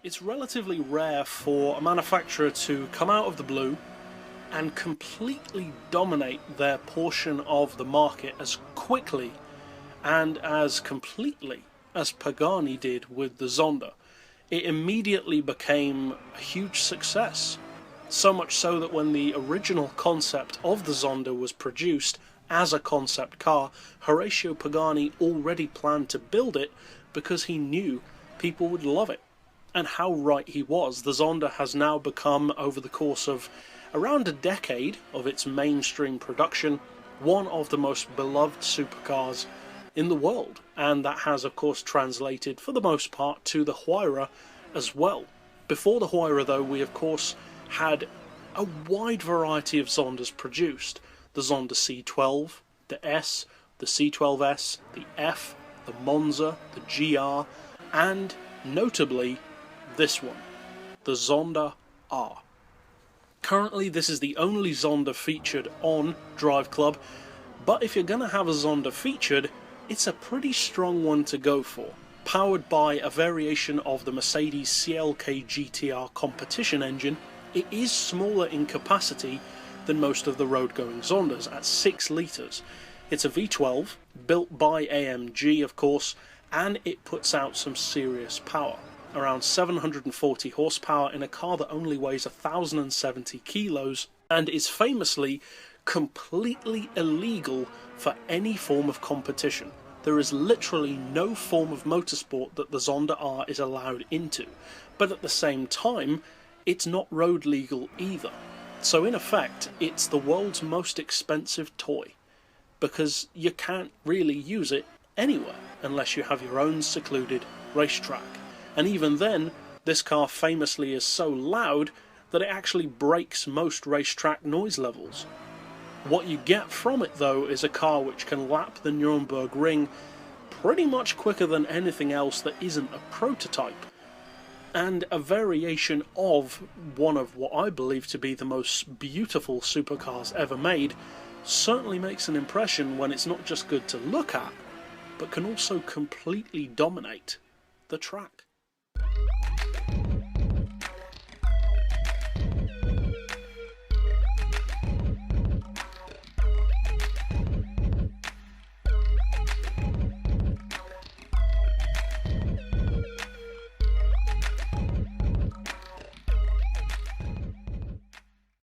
It's relatively rare for a manufacturer to come out of the blue and completely dominate their portion of the market as quickly and as completely as Pagani did with the Zonda. It immediately became a huge success. So much so that when the original concept of the Zonda was produced as a concept car, Horacio Pagani already planned to build it because he knew people would love it. And how right he was. The Zonda has now become, over the course of around a decade of its mainstream production, one of the most beloved supercars in the world. And that has of course translated for the most part to the Huayra as well. Before the Huayra though, we of course had a wide variety of Zondas produced. The Zonda C12, the S, the C12S, the F, the Monza, the GR, and notably this one, the Zonda R. Currently this is the only Zonda featured on DRIVECLUB, but if you're going to have a Zonda featured, it's a pretty strong one to go for. Powered by a variation of the Mercedes CLK-GTR competition engine, it is smaller in capacity than most of the road-going Zondas at 6 litres. It's a V12, built by AMG of course, and it puts out some serious power. Around 740 horsepower in a car that only weighs 1,070 kilos and is famously completely illegal for any form of competition. There is literally no form of motorsport that the Zonda R is allowed into, but at the same time it's not road legal either. So in effect it's the world's most expensive toy, because you can't really use it anywhere unless you have your own secluded racetrack. And even then, this car famously is so loud that it actually breaks most racetrack noise levels. What you get from it though is a car which can lap the Nurburgring pretty much quicker than anything else that isn't a prototype, and a variation of one of what I believe to be the most beautiful supercars ever made certainly makes an impression when it's not just good to look at, but can also completely dominate the track.